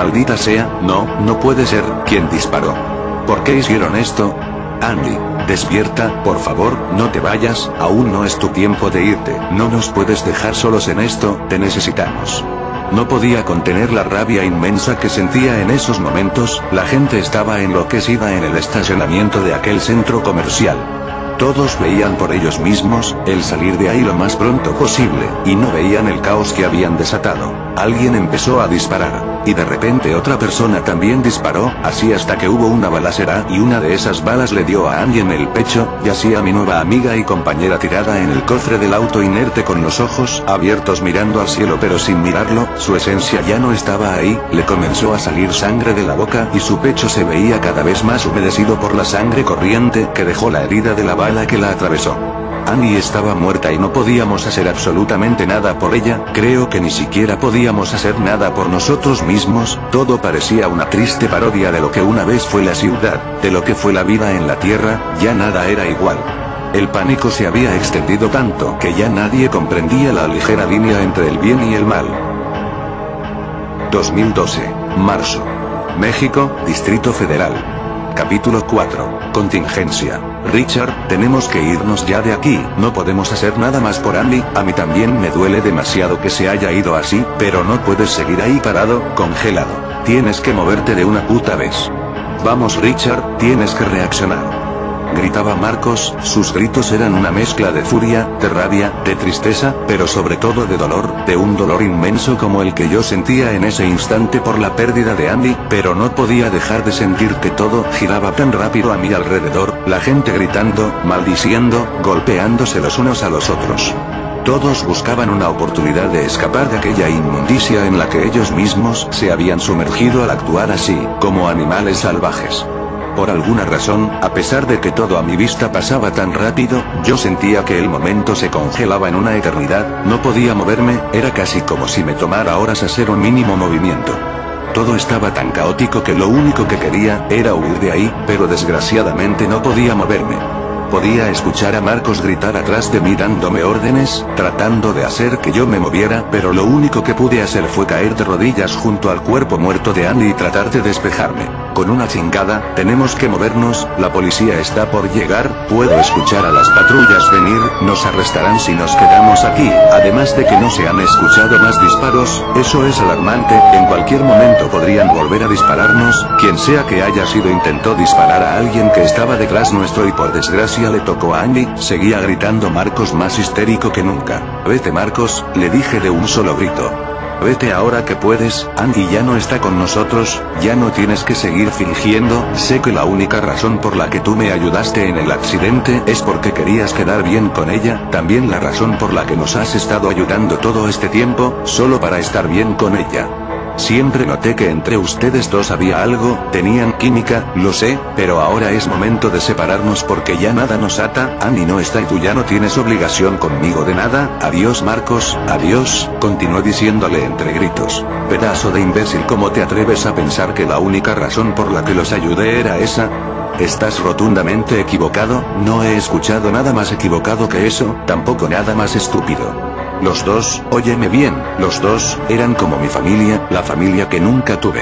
Maldita sea, no puede ser. ¿Quién disparó? ¿Por qué hicieron esto? Andy, despierta, por favor, no te vayas, aún no es tu tiempo de irte, no nos puedes dejar solos en esto, te necesitamos. No podía contener la rabia inmensa que sentía en esos momentos, la gente estaba enloquecida en el estacionamiento de aquel centro comercial. Todos veían por ellos mismos, el salir de ahí lo más pronto posible, y no veían el caos que habían desatado. Alguien empezó a disparar, y de repente otra persona también disparó, así hasta que hubo una balacera y una de esas balas le dio a Andy en el pecho, y así a mi nueva amiga y compañera tirada en el cofre del auto inerte con los ojos abiertos mirando al cielo pero sin mirarlo, su esencia ya no estaba ahí, le comenzó a salir sangre de la boca y su pecho se veía cada vez más humedecido por la sangre corriente que dejó la herida de la bala que la atravesó. Annie estaba muerta y no podíamos hacer absolutamente nada por ella, creo que ni siquiera podíamos hacer nada por nosotros mismos, todo parecía una triste parodia de lo que una vez fue la ciudad, de lo que fue la vida en la tierra, ya nada era igual. El pánico se había extendido tanto que ya nadie comprendía la ligera línea entre el bien y el mal. 2012, marzo. México, Distrito Federal. Capítulo 4. Contingencia. Richard, tenemos que irnos ya de aquí, no podemos hacer nada más por Andy, a mí también me duele demasiado que se haya ido así, pero no puedes seguir ahí parado, congelado. Tienes que moverte de una puta vez. Vamos Richard, tienes que reaccionar. Gritaba Marcos, sus gritos eran una mezcla de furia, de rabia, de tristeza, pero sobre todo de dolor, de un dolor inmenso como el que yo sentía en ese instante por la pérdida de Andy, pero no podía dejar de sentir que todo giraba tan rápido a mi alrededor, la gente gritando, maldiciendo, golpeándose los unos a los otros. Todos buscaban una oportunidad de escapar de aquella inmundicia en la que ellos mismos se habían sumergido al actuar así, como animales salvajes. Por alguna razón, a pesar de que todo a mi vista pasaba tan rápido, yo sentía que el momento se congelaba en una eternidad, no podía moverme, era casi como si me tomara horas hacer un mínimo movimiento. Todo estaba tan caótico que lo único que quería era huir de ahí, pero desgraciadamente no podía moverme. Podía escuchar a Marcos gritar atrás de mí dándome órdenes, tratando de hacer que yo me moviera, pero lo único que pude hacer fue caer de rodillas junto al cuerpo muerto de Andy y tratar de despejarme. Con una chingada, tenemos que movernos, la policía está por llegar, puedo escuchar a las patrullas venir, nos arrestarán si nos quedamos aquí, además de que no se han escuchado más disparos, eso es alarmante, en cualquier momento podrían volver a dispararnos, quien sea que haya sido intentó disparar a alguien que estaba detrás nuestro y por desgracia le tocó a Andy, seguía gritando Marcos más histérico que nunca. Vete Marcos, le dije de un solo grito. Vete ahora que puedes, Andy ya no está con nosotros, ya no tienes que seguir fingiendo, sé que la única razón por la que tú me ayudaste en el accidente es porque querías quedar bien con ella, también la razón por la que nos has estado ayudando todo este tiempo, solo para estar bien con ella. Siempre noté que entre ustedes dos había algo, tenían química, lo sé, pero ahora es momento de separarnos porque ya nada nos ata, Andy no está y tú ya no tienes obligación conmigo de nada, adiós Marcos, adiós, continué diciéndole entre gritos. Pedazo de imbécil, ¿cómo te atreves a pensar que la única razón por la que los ayudé era esa? Estás rotundamente equivocado, no he escuchado nada más equivocado que eso, tampoco nada más estúpido. Los dos, óyeme bien, los dos, eran como mi familia, la familia que nunca tuve.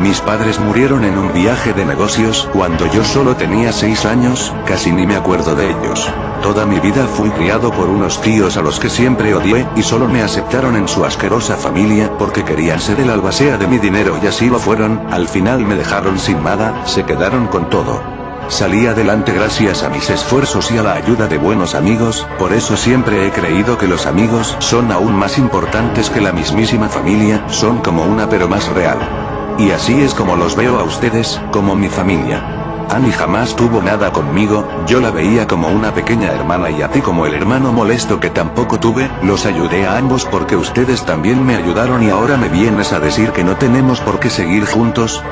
Mis padres murieron en un viaje de negocios, cuando yo solo tenía 6 años, casi ni me acuerdo de ellos. Toda mi vida fui criado por unos tíos a los que siempre odié, y solo me aceptaron en su asquerosa familia, porque querían ser el albacea de mi dinero y así lo fueron, al final me dejaron sin nada, se quedaron con todo. Salí adelante gracias a mis esfuerzos y a la ayuda de buenos amigos, por eso siempre he creído que los amigos son aún más importantes que la mismísima familia, son como una pero más real. Y así es como los veo a ustedes, como mi familia. Annie jamás tuvo nada conmigo, yo la veía como una pequeña hermana y a ti como el hermano molesto que tampoco tuve, los ayudé a ambos porque ustedes también me ayudaron y ahora me vienes a decir que no tenemos por qué seguir juntos.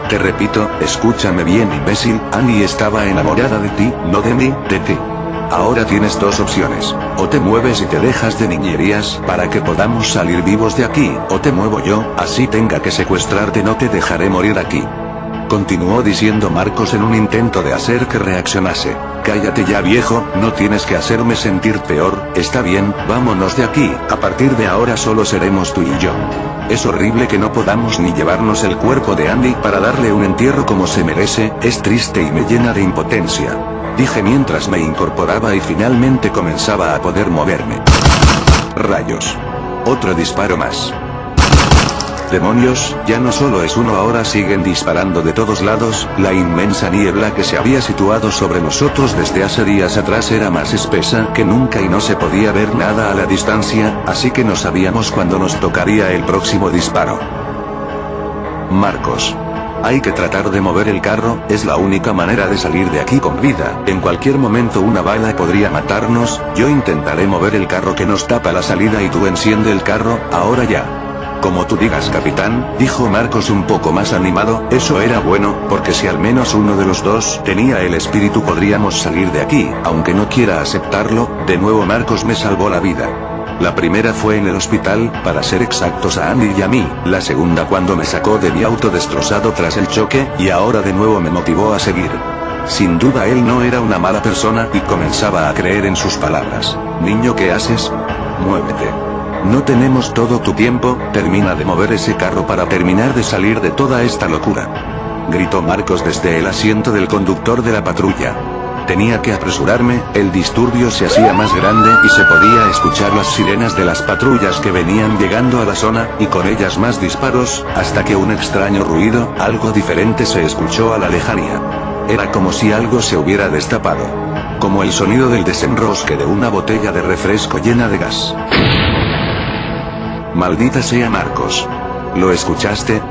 Te repito, escúchame bien imbécil, Annie estaba enamorada de ti, no de mí, de ti. Ahora tienes dos opciones, o te mueves y te dejas de niñerías para que podamos salir vivos de aquí, o te muevo yo, así tenga que secuestrarte no te dejaré morir aquí. Continuó diciendo Marcos en un intento de hacer que reaccionase. Cállate ya viejo, no tienes que hacerme sentir peor, está bien, vámonos de aquí, a partir de ahora solo seremos tú y yo. Es horrible que no podamos ni llevarnos el cuerpo de Andy para darle un entierro como se merece, es triste y me llena de impotencia. Dije mientras me incorporaba y finalmente comenzaba a poder moverme. Rayos. Otro disparo más. Demonios, ya no solo es uno, ahora siguen disparando de todos lados. La inmensa niebla que se había situado sobre nosotros desde hace días atrás era más espesa que nunca y no se podía ver nada a la distancia, así que no sabíamos cuándo nos tocaría el próximo disparo. Marcos. Hay que tratar de mover el carro, es la única manera de salir de aquí con vida. En cualquier momento una bala podría matarnos. Yo intentaré mover el carro que nos tapa la salida y tú enciende el carro, ahora ya. Como tú digas, capitán, dijo Marcos un poco más animado. Eso era bueno, porque si al menos uno de los dos tenía el espíritu podríamos salir de aquí, aunque no quiera aceptarlo. De nuevo Marcos me salvó la vida. La primera fue en el hospital, para ser exactos a Andy y a mí, la segunda cuando me sacó de mi auto destrozado tras el choque, y ahora de nuevo me motivó a seguir. Sin duda él no era una mala persona y comenzaba a creer en sus palabras. Niño, ¿qué haces? Muévete. No tenemos todo tu tiempo, termina de mover ese carro para terminar de salir de toda esta locura. Gritó Marcos desde el asiento del conductor de la patrulla. Tenía que apresurarme, el disturbio se hacía más grande y se podía escuchar las sirenas de las patrullas que venían llegando a la zona, y con ellas más disparos, hasta que un extraño ruido, algo diferente se escuchó a la lejanía. Era como si algo se hubiera destapado. Como el sonido del desenrosque de una botella de refresco llena de gas. Maldita sea, Marcos. ¿Lo escuchaste?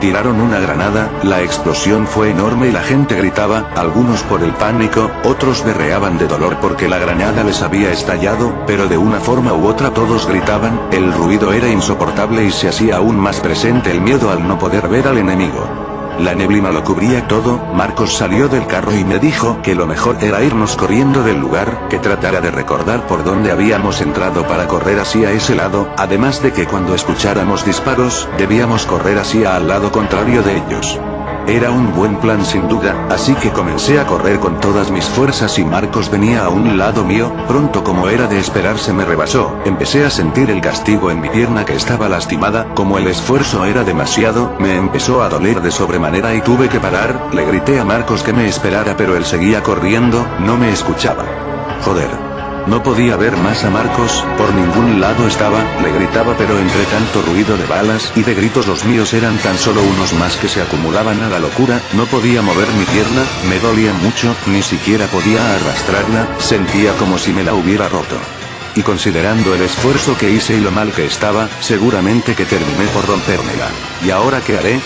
Tiraron una granada, la explosión fue enorme y la gente gritaba, algunos por el pánico, otros berreaban de dolor porque la granada les había estallado, pero de una forma u otra todos gritaban. El ruido era insoportable y se hacía aún más presente el miedo al no poder ver al enemigo. La neblina lo cubría todo. Marcos salió del carro y me dijo que lo mejor era irnos corriendo del lugar, que tratara de recordar por dónde habíamos entrado para correr hacia ese lado, además de que cuando escucháramos disparos, debíamos correr hacia al lado contrario de ellos. Era un buen plan sin duda, así que comencé a correr con todas mis fuerzas y Marcos venía a un lado mío. Pronto, como era de esperarse, me rebasó. Empecé a sentir el castigo en mi pierna que estaba lastimada. Como el esfuerzo era demasiado, me empezó a doler de sobremanera y tuve que parar. Le grité a Marcos que me esperara, pero él seguía corriendo, no me escuchaba. Joder. No podía ver más a Marcos, por ningún lado estaba, le gritaba, pero entre tanto ruido de balas y de gritos los míos eran tan solo unos más que se acumulaban a la locura. No podía mover mi pierna, me dolía mucho, ni siquiera podía arrastrarla, sentía como si me la hubiera roto. Y considerando el esfuerzo que hice y lo mal que estaba, seguramente que terminé por rompérmela. ¿Y ahora qué haré?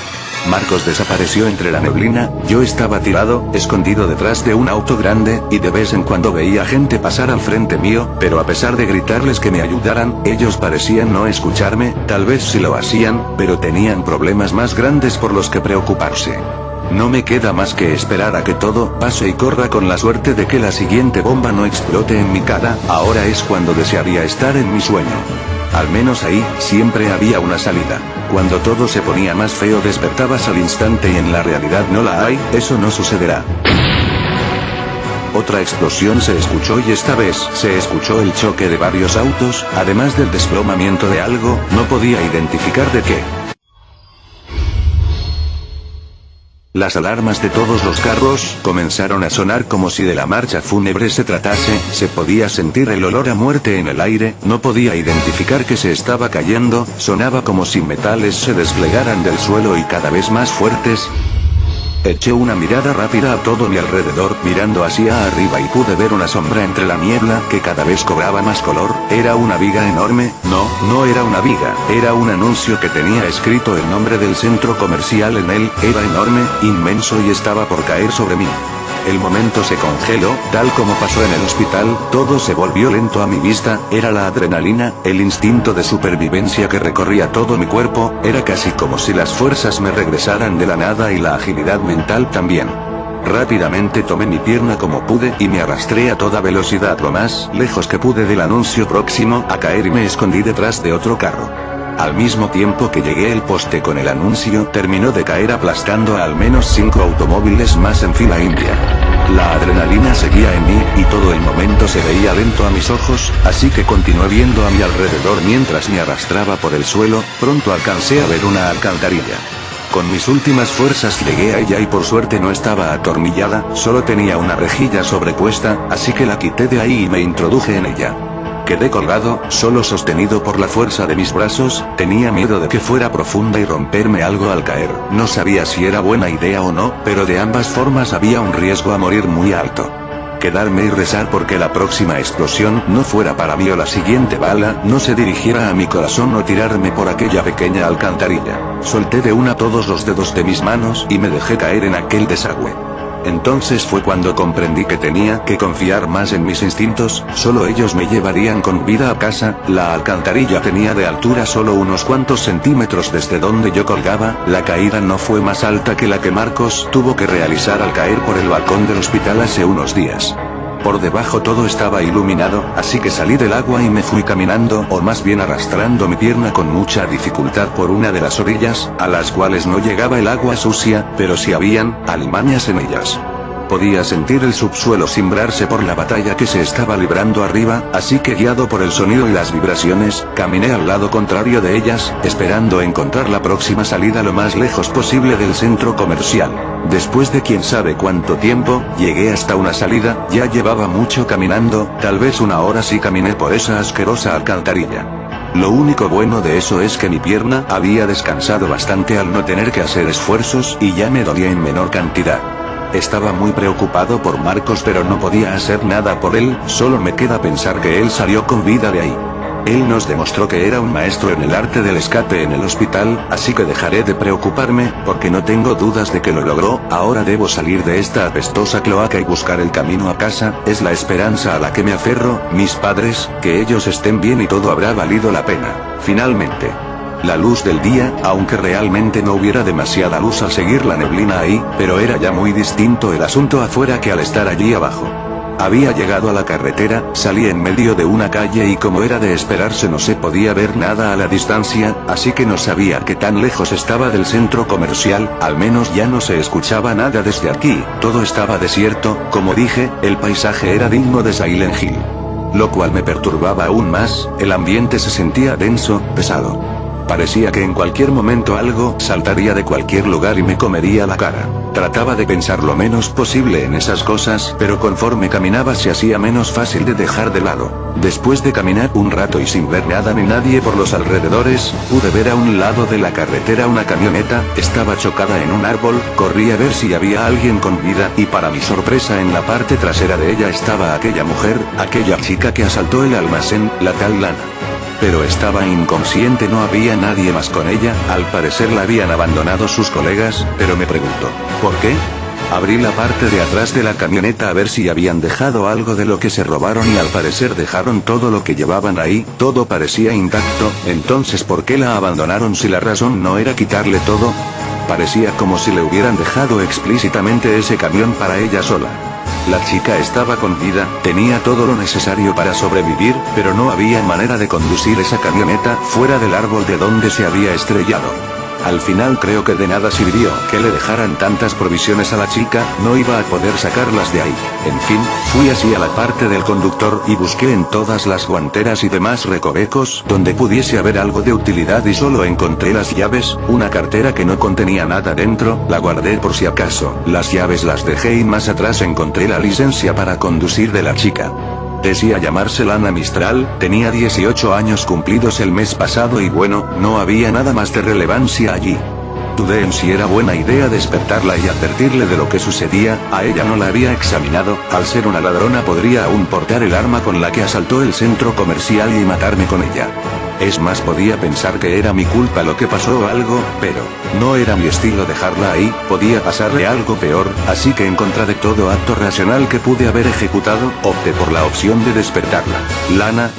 Marcos desapareció entre la neblina. Yo estaba tirado, escondido detrás de un auto grande, y de vez en cuando veía gente pasar al frente mío, pero a pesar de gritarles que me ayudaran, ellos parecían no escucharme. Tal vez sí lo hacían, pero tenían problemas más grandes por los que preocuparse. No me queda más que esperar a que todo pase y corra con la suerte de que la siguiente bomba no explote en mi cara. Ahora es cuando desearía estar en mi sueño. Al menos ahí, siempre había una salida. Cuando todo se ponía más feo despertabas al instante y en la realidad no la hay, eso no sucederá. Otra explosión se escuchó y esta vez se escuchó el choque de varios autos, además del desplomamiento de algo, no podía identificar de qué. Las alarmas de todos los carros comenzaron a sonar como si de la marcha fúnebre se tratase. Se podía sentir el olor a muerte en el aire, no podía identificar que se estaba cayendo, sonaba como si metales se desplegaran del suelo y cada vez más fuertes. Eché una mirada rápida a todo mi alrededor, mirando hacia arriba y pude ver una sombra entre la niebla que cada vez cobraba más color. Era una viga enorme. No era una viga, era un anuncio que tenía escrito el nombre del centro comercial en él. Era enorme, inmenso y estaba por caer sobre mí. El momento se congeló, tal como pasó en el hospital, todo se volvió lento a mi vista. Era la adrenalina, el instinto de supervivencia que recorría todo mi cuerpo. Era casi como si las fuerzas me regresaran de la nada y la agilidad mental también. Rápidamente tomé mi pierna como pude y me arrastré a toda velocidad lo más lejos que pude del anuncio próximo a caer y me escondí detrás de otro carro. Al mismo tiempo que llegué, el poste con el anuncio terminó de caer aplastando a al menos 5 automóviles más en fila india. La adrenalina seguía en mí, y todo el momento se veía lento a mis ojos, así que continué viendo a mi alrededor mientras me arrastraba por el suelo. Pronto alcancé a ver una alcantarilla. Con mis últimas fuerzas llegué a ella y por suerte no estaba atornillada, solo tenía una rejilla sobrepuesta, así que la quité de ahí y me introduje en ella. Quedé colgado, solo sostenido por la fuerza de mis brazos. Tenía miedo de que fuera profunda y romperme algo al caer. No sabía si era buena idea o no, pero de ambas formas había un riesgo a morir muy alto. Quedarme y rezar porque la próxima explosión no fuera para mí o la siguiente bala no se dirigiera a mi corazón o tirarme por aquella pequeña alcantarilla. Solté de una todos los dedos de mis manos y me dejé caer en aquel desagüe. Entonces fue cuando comprendí que tenía que confiar más en mis instintos, solo ellos me llevarían con vida a casa. La alcantarilla tenía de altura solo unos cuantos centímetros desde donde yo colgaba. La caída no fue más alta que la que Marcos tuvo que realizar al caer por el balcón del hospital hace unos días. Por debajo todo estaba iluminado, así que salí del agua y me fui caminando, o más bien arrastrando mi pierna con mucha dificultad por una de las orillas, a las cuales no llegaba el agua sucia, pero sí habían alimañas en ellas. Podía sentir el subsuelo cimbrarse por la batalla que se estaba librando arriba, así que guiado por el sonido y las vibraciones, caminé al lado contrario de ellas, esperando encontrar la próxima salida lo más lejos posible del centro comercial. Después de quién sabe cuánto tiempo, llegué hasta una salida. Ya llevaba mucho caminando, tal vez una hora si caminé por esa asquerosa alcantarilla. Lo único bueno de eso es que mi pierna había descansado bastante al no tener que hacer esfuerzos y ya me dolía en menor cantidad. Estaba muy preocupado por Marcos pero no podía hacer nada por él, solo me queda pensar que él salió con vida de ahí. Él nos demostró que era un maestro en el arte del escape en el hospital, así que dejaré de preocuparme, porque no tengo dudas de que lo logró. Ahora debo salir de esta apestosa cloaca y buscar el camino a casa, es la esperanza a la que me aferro. Mis padres, que ellos estén bien y todo habrá valido la pena. Finalmente. La luz del día, aunque realmente no hubiera demasiada luz al seguir la neblina ahí, pero era ya muy distinto el asunto afuera que al estar allí abajo. Había llegado a la carretera, salí en medio de una calle y como era de esperarse no se podía ver nada a la distancia, así que no sabía qué tan lejos estaba del centro comercial. Al menos ya no se escuchaba nada desde aquí, todo estaba desierto. Como dije, el paisaje era digno de Silent Hill. Lo cual me perturbaba aún más, el ambiente se sentía denso, pesado. Parecía que en cualquier momento algo saltaría de cualquier lugar y me comería la cara. Trataba de pensar lo menos posible en esas cosas, pero conforme caminaba se hacía menos fácil de dejar de lado. Después de caminar un rato y sin ver nada ni nadie por los alrededores, pude ver a un lado de la carretera una camioneta. Estaba chocada en un árbol. Corrí a ver si había alguien con vida, y para mi sorpresa en la parte trasera de ella estaba aquella mujer, aquella chica que asaltó el almacén, la tal Lana. Pero estaba inconsciente, no había nadie más con ella. Al parecer la habían abandonado sus colegas, pero me pregunto, ¿por qué? Abrí la parte de atrás de la camioneta a ver si habían dejado algo de lo que se robaron y al parecer dejaron todo lo que llevaban ahí, todo parecía intacto. Entonces ¿por qué la abandonaron si la razón no era quitarle todo? Parecía como si le hubieran dejado explícitamente ese camión para ella sola. La chica estaba con vida, tenía todo lo necesario para sobrevivir, pero no había manera de conducir esa camioneta fuera del árbol de donde se había estrellado. Al final creo que de nada sirvió que le dejaran tantas provisiones a la chica, no iba a poder sacarlas de ahí. En fin, fui hacia la parte del conductor y busqué en todas las guanteras y demás recovecos donde pudiese haber algo de utilidad y solo encontré las llaves, una cartera que no contenía nada dentro, la guardé por si acaso, las llaves las dejé y más atrás encontré la licencia para conducir de la chica. Decía llamarse Lana Mistral, tenía 18 años cumplidos el mes pasado y bueno, no había nada más de relevancia allí. Dudé en si era buena idea despertarla y advertirle de lo que sucedía. A ella no la había examinado, al ser una ladrona podría aún portar el arma con la que asaltó el centro comercial y matarme con ella. Es más, podía pensar que era mi culpa lo que pasó o algo, pero no era mi estilo dejarla ahí, podía pasarle algo peor, así que en contra de todo acto racional que pude haber ejecutado, opté por la opción de despertarla.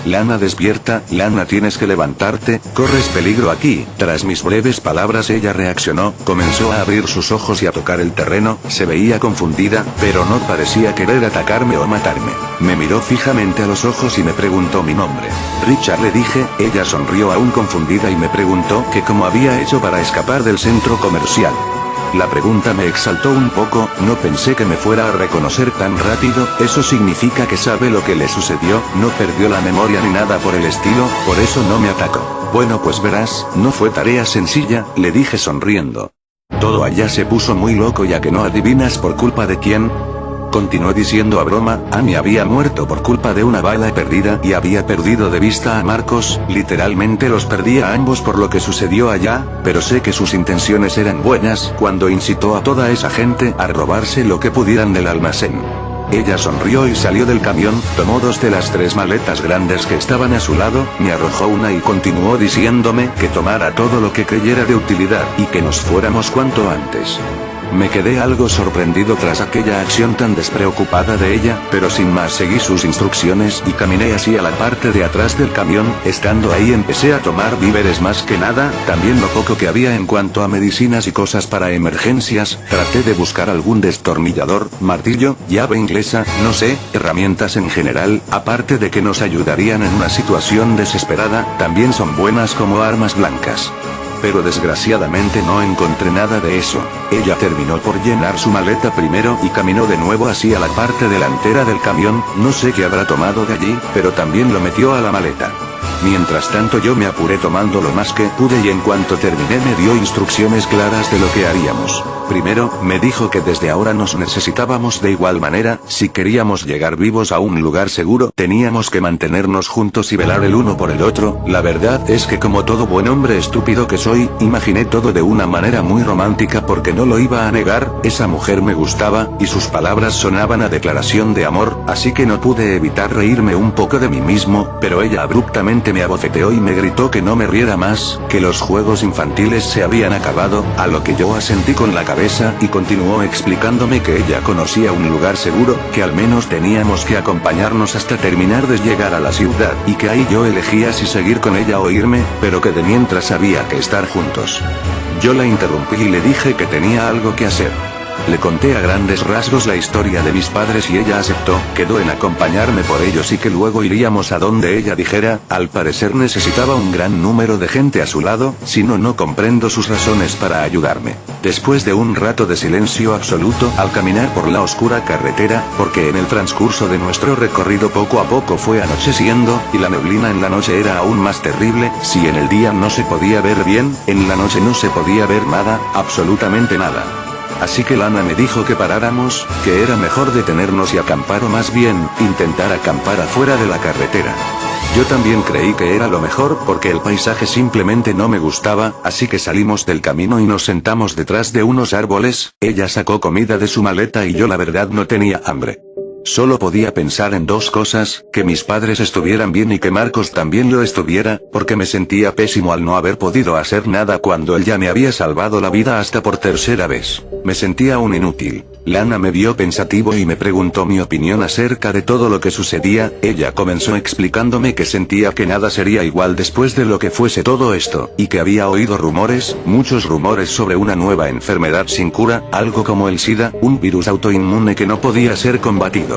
Lana despierta, Lana tienes que levantarte, corres peligro aquí. Tras mis breves palabras ella reaccionó, comenzó a abrir sus ojos y a tocar el terreno, se veía confundida, pero no parecía querer atacarme o matarme. Me miró fijamente a los ojos y me preguntó mi nombre. Richard, le dije. Ella sonrió aún confundida y me preguntó que cómo había hecho para escapar del centro comercial. La pregunta me exaltó un poco, no pensé que me fuera a reconocer tan rápido, eso significa que sabe lo que le sucedió, no perdió la memoria ni nada por el estilo, por eso no me atacó. Bueno pues verás, no fue tarea sencilla, le dije sonriendo. Todo allá se puso muy loco ya que no adivinas por culpa de quién. Continuó diciendo a broma, Amy había muerto por culpa de una bala perdida y había perdido de vista a Marcos, literalmente los perdí a ambos por lo que sucedió allá, pero sé que sus intenciones eran buenas cuando incitó a toda esa gente a robarse lo que pudieran del almacén. Ella sonrió y salió del camión, tomó 2 de las 3 maletas grandes que estaban a su lado, me arrojó una y continuó diciéndome que tomara todo lo que creyera de utilidad y que nos fuéramos cuanto antes. Me quedé algo sorprendido tras aquella acción tan despreocupada de ella, pero sin más seguí sus instrucciones y caminé así a la parte de atrás del camión. Estando ahí empecé a tomar víveres más que nada, también lo poco que había en cuanto a medicinas y cosas para emergencias. Traté de buscar algún destornillador, martillo, llave inglesa, no sé, herramientas en general, aparte de que nos ayudarían en una situación desesperada, también son buenas como armas blancas. Pero desgraciadamente no encontré nada de eso. Ella terminó por llenar su maleta primero y caminó de nuevo hacia la parte delantera del camión, no sé qué habrá tomado de allí, pero también lo metió a la maleta. Mientras tanto yo me apuré tomando lo más que pude y en cuanto terminé me dio instrucciones claras de lo que haríamos. Primero, me dijo que desde ahora nos necesitábamos de igual manera, si queríamos llegar vivos a un lugar seguro, teníamos que mantenernos juntos y velar el uno por el otro. La verdad es que como todo buen hombre estúpido que soy, imaginé todo de una manera muy romántica porque no lo iba a negar, esa mujer me gustaba, y sus palabras sonaban a declaración de amor, así que no pude evitar reírme un poco de mí mismo, pero ella abruptamente me abofeteó y me gritó que no me riera más, que los juegos infantiles se habían acabado, a lo que yo asentí con la cabeza, y continuó explicándome que ella conocía un lugar seguro, que al menos teníamos que acompañarnos hasta terminar de llegar a la ciudad, y que ahí yo elegía si seguir con ella o irme, pero que de mientras había que estar juntos. Yo la interrumpí y le dije que tenía algo que hacer. Le conté a grandes rasgos la historia de mis padres y ella aceptó, quedó en acompañarme por ellos y que luego iríamos a donde ella dijera. Al parecer necesitaba un gran número de gente a su lado, si no, no comprendo sus razones para ayudarme. Después de un rato de silencio absoluto al caminar por la oscura carretera, porque en el transcurso de nuestro recorrido poco a poco fue anocheciendo, y la neblina en la noche era aún más terrible, si en el día no se podía ver bien, en la noche no se podía ver nada, absolutamente nada. Así que Lana me dijo que paráramos, que era mejor detenernos y acampar o más bien, intentar acampar afuera de la carretera. Yo también creí que era lo mejor porque el paisaje simplemente no me gustaba, así que salimos del camino y nos sentamos detrás de unos árboles. Ella sacó comida de su maleta y yo la verdad no tenía hambre. Solo podía pensar en 2 cosas, que mis padres estuvieran bien y que Marcos también lo estuviera, porque me sentía pésimo al no haber podido hacer nada cuando él ya me había salvado la vida hasta por 3ª vez. Me sentía un inútil. Lana me vio pensativo y me preguntó mi opinión acerca de todo lo que sucedía. Ella comenzó explicándome que sentía que nada sería igual después de lo que fuese todo esto, y que había oído rumores, muchos rumores sobre una nueva enfermedad sin cura, algo como el SIDA, un virus autoinmune que no podía ser combatido.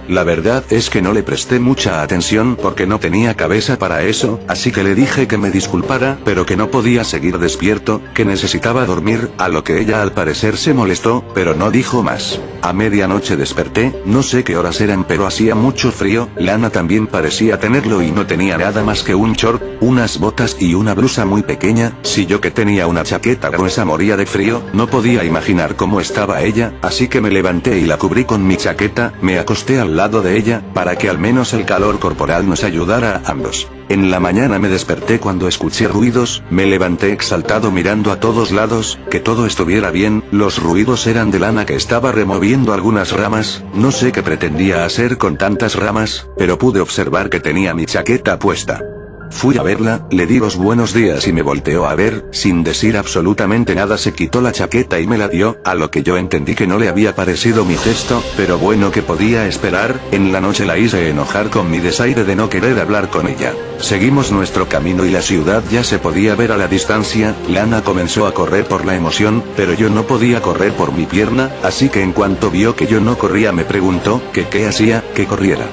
La verdad es que no le presté mucha atención porque no tenía cabeza para eso, así que le dije que me disculpara, pero que no podía seguir despierto, que necesitaba dormir, a lo que ella al parecer se molestó, pero no dijo más. A medianoche desperté, no sé qué horas eran pero hacía mucho frío. Lana también parecía tenerlo y no tenía nada más que un short, unas botas y una blusa muy pequeña. Si yo que tenía una chaqueta gruesa moría de frío, no podía imaginar cómo estaba ella, así que me levanté y la cubrí con mi chaqueta, me acosté al lado de ella, para que al menos el calor corporal nos ayudara a ambos. En la mañana me desperté cuando escuché ruidos, me levanté exaltado mirando a todos lados, que todo estuviera bien. Los ruidos eran de Lana que estaba removiendo algunas ramas, no sé qué pretendía hacer con tantas ramas, pero pude observar que tenía mi chaqueta puesta. Fui a verla, le di los buenos días y me volteó a ver, sin decir absolutamente nada se quitó la chaqueta y me la dio, a lo que yo entendí que no le había parecido mi gesto, pero bueno, que podía esperar. En la noche la hice enojar con mi desaire de no querer hablar con ella. Seguimos nuestro camino y la ciudad ya se podía ver a la distancia. Lana comenzó a correr por la emoción, pero yo no podía correr por mi pierna, así que en cuanto vio que yo no corría me preguntó que qué hacía, que corriera.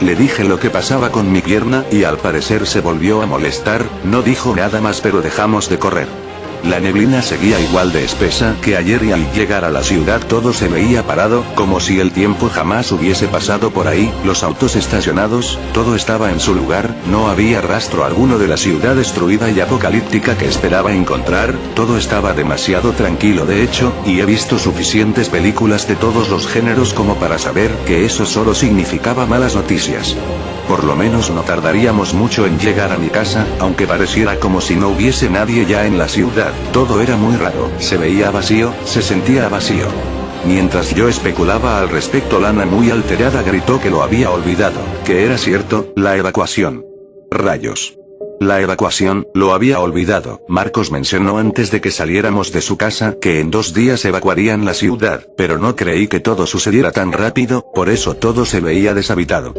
Le dije lo que pasaba con mi pierna y al parecer se volvió a molestar, no dijo nada más pero dejamos de correr. La neblina seguía igual de espesa que ayer y al llegar a la ciudad todo se veía parado, como si el tiempo jamás hubiese pasado por ahí, los autos estacionados, todo estaba en su lugar, no había rastro alguno de la ciudad destruida y apocalíptica que esperaba encontrar, todo estaba demasiado tranquilo de hecho, y he visto suficientes películas de todos los géneros como para saber que eso solo significaba malas noticias. Por lo menos no tardaríamos mucho en llegar a mi casa, aunque pareciera como si no hubiese nadie ya en la ciudad, todo era muy raro, se veía vacío, se sentía vacío. Mientras yo especulaba al respecto, Lana muy alterada gritó que lo había olvidado, que era cierto, la evacuación. Rayos. La evacuación, lo había olvidado. Marcos mencionó antes de que saliéramos de su casa que en 2 días evacuarían la ciudad, pero no creí que todo sucediera tan rápido, por eso todo se veía deshabitado.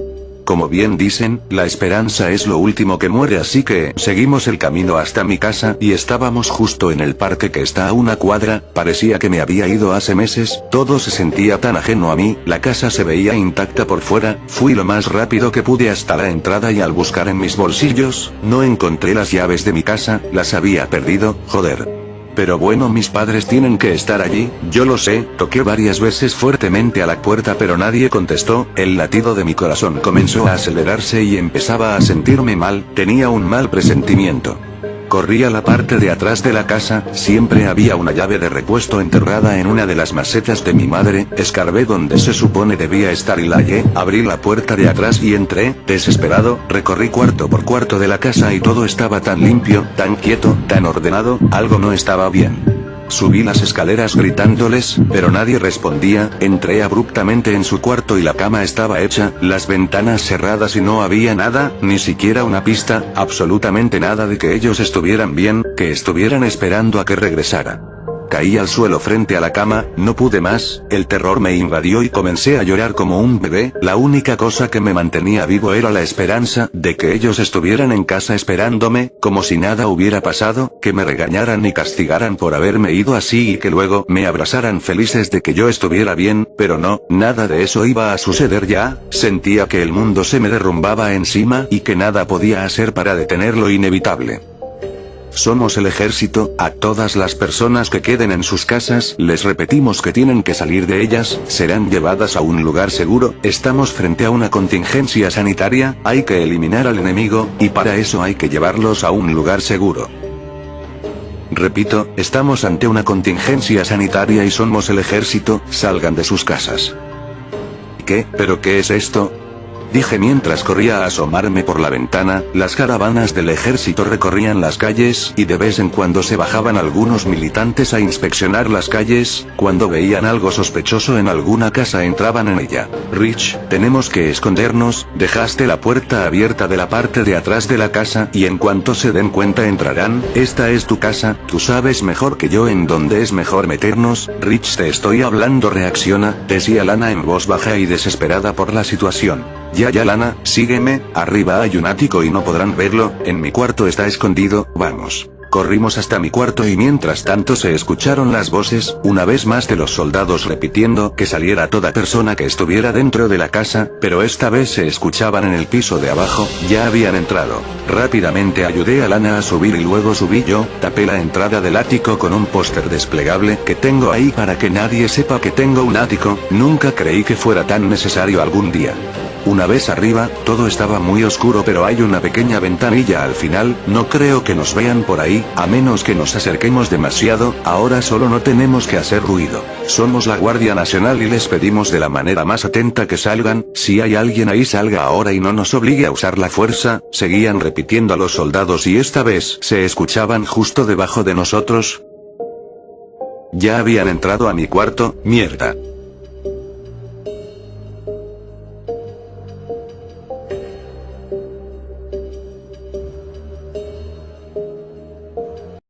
Como bien dicen, la esperanza es lo último que muere, así que seguimos el camino hasta mi casa y estábamos justo en el parque que está a 1 cuadra, parecía que me había ido hace meses, todo se sentía tan ajeno a mí, la casa se veía intacta por fuera, fui lo más rápido que pude hasta la entrada y al buscar en mis bolsillos, no encontré las llaves de mi casa, las había perdido, joder. Pero bueno, mis padres tienen que estar allí, yo lo sé, toqué varias veces fuertemente a la puerta pero nadie contestó, el latido de mi corazón comenzó a acelerarse y empezaba a sentirme mal, tenía un mal presentimiento. Corrí a la parte de atrás de la casa, siempre había una llave de repuesto enterrada en una de las macetas de mi madre, escarbé donde se supone debía estar y la hallé, abrí la puerta de atrás y entré, desesperado, recorrí cuarto por cuarto de la casa y todo estaba tan limpio, tan quieto, tan ordenado, algo no estaba bien. Subí las escaleras gritándoles, pero nadie respondía, entré abruptamente en su cuarto y la cama estaba hecha, las ventanas cerradas y no había nada, ni siquiera una pista, absolutamente nada de que ellos estuvieran bien, que estuvieran esperando a que regresara. Caí al suelo frente a la cama, no pude más, el terror me invadió y comencé a llorar como un bebé, la única cosa que me mantenía vivo era la esperanza de que ellos estuvieran en casa esperándome, como si nada hubiera pasado, que me regañaran y castigaran por haberme ido así y que luego me abrazaran felices de que yo estuviera bien, pero no, nada de eso iba a suceder ya, sentía que el mundo se me derrumbaba encima y que nada podía hacer para detener lo inevitable. Somos el ejército, a todas las personas que queden en sus casas, les repetimos que tienen que salir de ellas, serán llevadas a un lugar seguro, estamos frente a una contingencia sanitaria, hay que eliminar al enemigo, y para eso hay que llevarlos a un lugar seguro. Repito, estamos ante una contingencia sanitaria y somos el ejército, salgan de sus casas. ¿Qué? ¿Pero qué es esto? Dije mientras corría a asomarme por la ventana, las caravanas del ejército recorrían las calles y de vez en cuando se bajaban algunos militantes a inspeccionar las calles, cuando veían algo sospechoso en alguna casa entraban en ella. Rich, tenemos que escondernos, dejaste la puerta abierta de la parte de atrás de la casa y en cuanto se den cuenta entrarán, esta es tu casa, tú sabes mejor que yo en dónde es mejor meternos, Rich te estoy hablando reacciona, decía Lana en voz baja y desesperada por la situación. Ya Lana, sígueme, arriba hay un ático y no podrán verlo, en mi cuarto está escondido, vamos. Corrimos hasta mi cuarto y mientras tanto se escucharon las voces, una vez más de los soldados repitiendo que saliera toda persona que estuviera dentro de la casa, pero esta vez se escuchaban en el piso de abajo, ya habían entrado. Rápidamente ayudé a Lana a subir y luego subí yo, tapé la entrada del ático con un póster desplegable que tengo ahí para que nadie sepa que tengo un ático, nunca creí que fuera tan necesario algún día. Una vez arriba, todo estaba muy oscuro pero hay una pequeña ventanilla al final, no creo que nos vean por ahí, a menos que nos acerquemos demasiado, ahora solo no tenemos que hacer ruido. Somos la Guardia Nacional y les pedimos de la manera más atenta que salgan, si hay alguien ahí salga ahora y no nos obligue a usar la fuerza, seguían repitiendo a los soldados y esta vez se escuchaban justo debajo de nosotros. Ya habían entrado a mi cuarto, mierda.